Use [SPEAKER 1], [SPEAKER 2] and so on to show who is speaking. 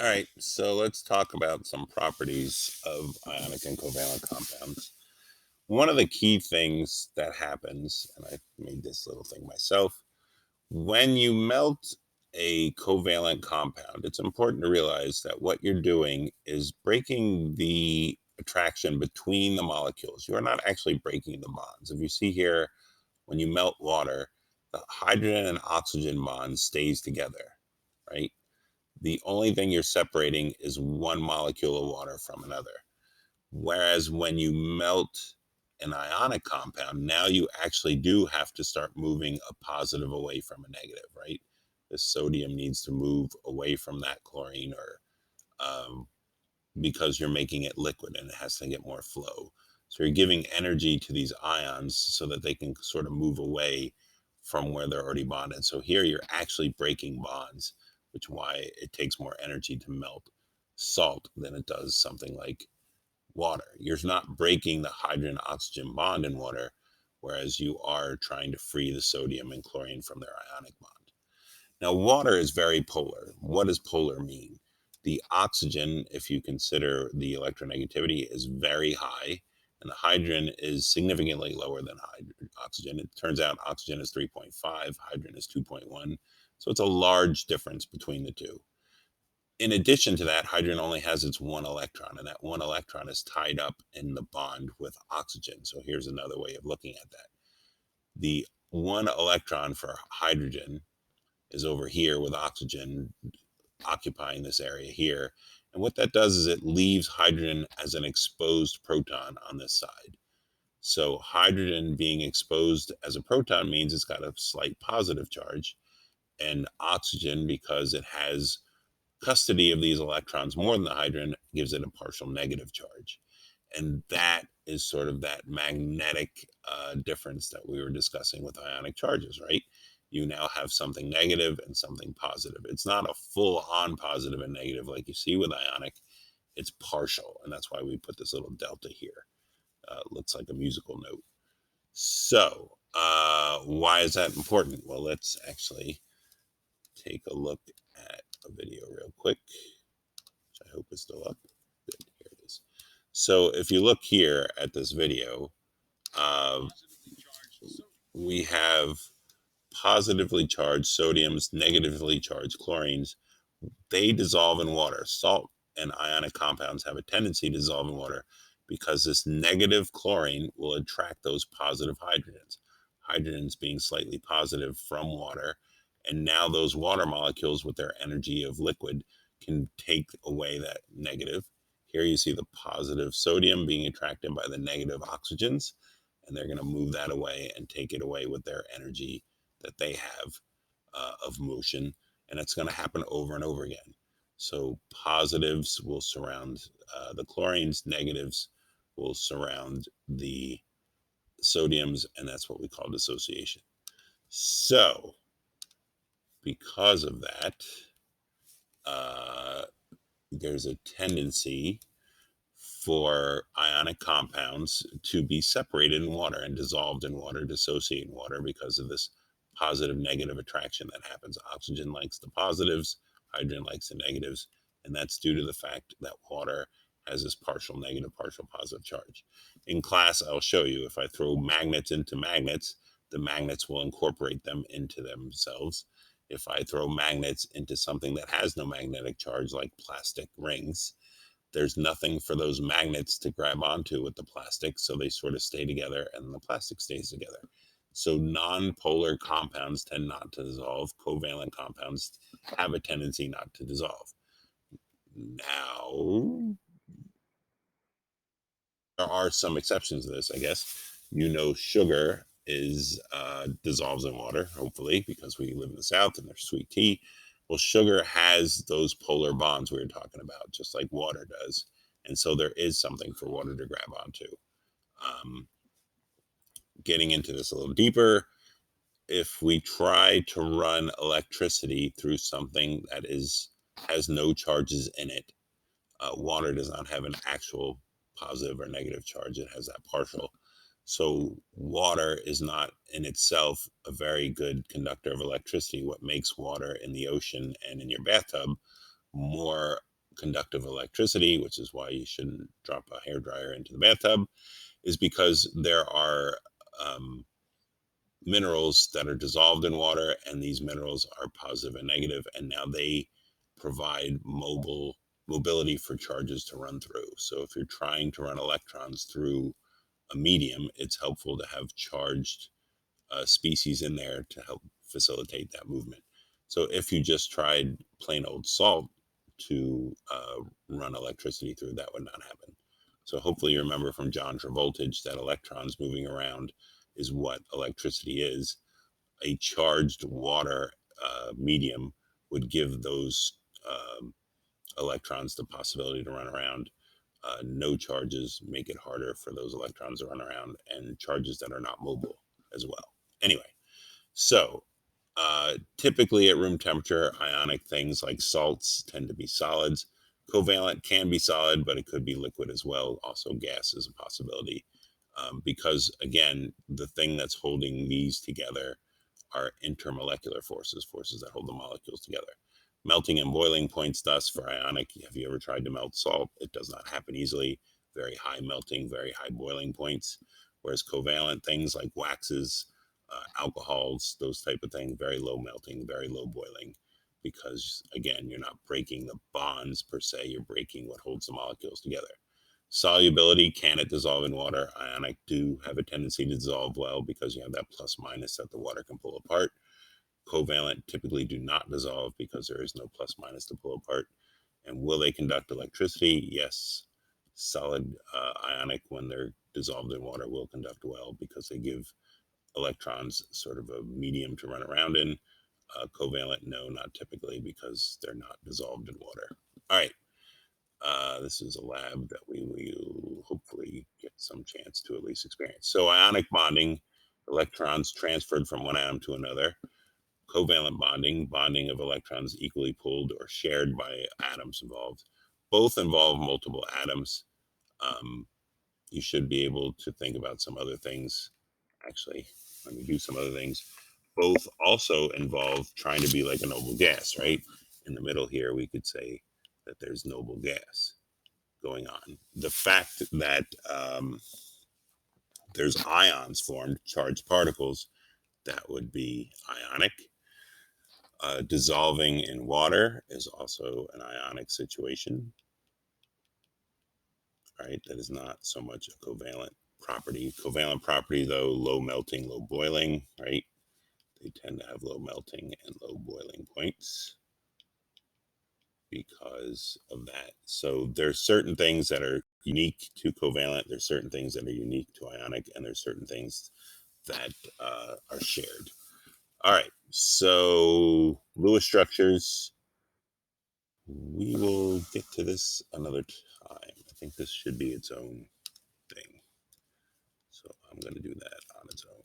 [SPEAKER 1] All right, so let's talk about some properties of ionic and covalent compounds. One of the key things that happens, and I made this little thing myself, when you melt a covalent compound, it's important to realize that what you're doing is breaking the attraction between the molecules. You are not actually breaking the bonds. If you see here, when you melt water, the hydrogen and oxygen bond stays together, right? The only thing you're separating is one molecule of water from another. Whereas when you melt an ionic compound, now you actually do have to start moving a positive away from a negative, right? The sodium needs to move away from that chlorine or um, because you're making it liquid and it has to get more flow. So you're giving energy to these ions so that they can sort of move away from where they're already bonded. So here you're actually breaking bonds, which why it takes more energy to melt salt than it does something like water. You're not breaking the hydrogen oxygen bond in water, whereas you are trying to free the sodium and chlorine from their ionic bond. Now, water is very polar. What does polar mean? The oxygen, if you consider the electronegativity, is very high, and the hydrogen is significantly lower than oxygen. It turns out oxygen is 3.5, hydrogen is 2.1. So it's a large difference between the two. In addition to that, hydrogen only has its one electron, and that one electron is tied up in the bond with oxygen. So here's another way of looking at that. The one electron for hydrogen is over here with oxygen occupying this area here. And what that does is it leaves hydrogen as an exposed proton on this side. So hydrogen being exposed as a proton means it's got a slight positive charge, and oxygen, because it has custody of these electrons more than the hydrogen, gives it a partial negative charge. And that is sort of that magnetic difference that we were discussing with ionic charges, right? You now have something negative and something positive. It's not a full on positive and negative like you see with ionic, it's partial. And that's why we put this little delta here. Looks like a musical note. So, why is that important? Well, let's actually take a look at a video real quick, which I hope is still up. Good, here it is. So, if you look here at this video, uh, we have positively charged sodiums, negatively charged chlorines. They dissolve in water. Salt and ionic compounds have a tendency to dissolve in water because this negative chlorine will attract those positive hydrogens. Hydrogens being slightly positive from water. And now those water molecules, with their energy of liquid, can take away that negative. Here you see the positive sodium being attracted by the negative oxygens, and they're going to move that away and take it away with their energy that they have of motion, and it's going to happen over and over again. So positives will surround the chlorines, negatives will surround the sodiums, and that's what we call dissociation. So because of that, uh, there's a tendency for ionic compounds to be separated in water and dissolved in water, dissociate in water because of this positive negative attraction that happens. Oxygen likes the positives, hydrogen likes the negatives, and that's due to the fact that water has this partial negative, partial positive charge. In class, I'll show you if I throw magnets into magnets, the magnets will incorporate them into themselves. If I throw magnets into something that has no magnetic charge, like plastic rings, there's nothing for those magnets to grab onto with the plastic, so they sort of stay together and the plastic stays together. So non-polar compounds tend not to dissolve. Covalent compounds have a tendency not to dissolve. Now, there are some exceptions to this, I guess. Sugar is dissolves in water, hopefully, because we live in the South and there's sweet tea. Well, sugar has those polar bonds we were talking about, just like water does, and so there is something for water to grab onto. Um, Getting into this a little deeper, if we try to run electricity through something that is has no charges in it, water does not have an actual positive or negative charge. It has that partial. So water is not in itself a very good conductor of electricity. What makes water in the ocean and in your bathtub more conductive electricity, which is why you shouldn't drop a hairdryer into the bathtub, is because there are minerals that are dissolved in water, and these minerals are positive and negative, and now they provide mobility for charges to run through. So if you're trying to run electrons through a medium, it's helpful to have charged species in there to help facilitate that movement. So if you just tried plain old salt to run electricity through, that would not happen. So hopefully you remember from John's voltage that electrons moving around is what electricity is. A charged water medium would give those electrons the possibility to run around. No charges make it harder for those electrons to run around, and charges that are not mobile as well. Anyway, so typically at room temperature, ionic things like salts tend to be solids. Covalent can be solid, but it could be liquid as well. Also, gas is a possibility. Because again, the thing that's holding these together are intermolecular forces, forces that hold the molecules together. Melting and boiling points, thus, for ionic. Have you ever tried to melt salt? It does not happen easily. Very high melting, very high boiling points. Whereas covalent things like waxes, alcohols, those type of things, very low melting, very low boiling, because again, you're not breaking the bonds per se, you're breaking what holds the molecules together. Solubility, can it dissolve in water? Ionic do have a tendency to dissolve well because you have that plus minus that the water can pull apart. Covalent typically do not dissolve because there is no plus minus to pull apart. And will they conduct electricity? Yes. Solid ionic, when they're dissolved in water, will conduct well because they give electrons sort of a medium to run around in. Covalent, no, not typically because they're not dissolved in water. All right. This is a lab that we will hopefully get some chance to at least experience. So ionic bonding, electrons transferred from one atom to another. Covalent bonding, bonding of electrons equally pulled or shared by atoms involved. Both involve multiple atoms. Um, you should be able to think about some other things. Actually, let me do some other things. Both also involve trying to be like a noble gas, right? In the middle here, we could say that there's noble gas going on. The fact that there's ions formed, charged particles, that would be ionic. Dissolving in water is also an ionic situation, right? That is not so much a covalent property. Covalent property, though, low melting, low boiling, right? They tend to have low melting and low boiling points because of that. So there's certain things that are unique to covalent. There's certain things that are unique to ionic, and there's certain things that are shared. All right. So Lewis structures, we will get to this another time. I think this should be its own thing. So I'm going to do that on its own.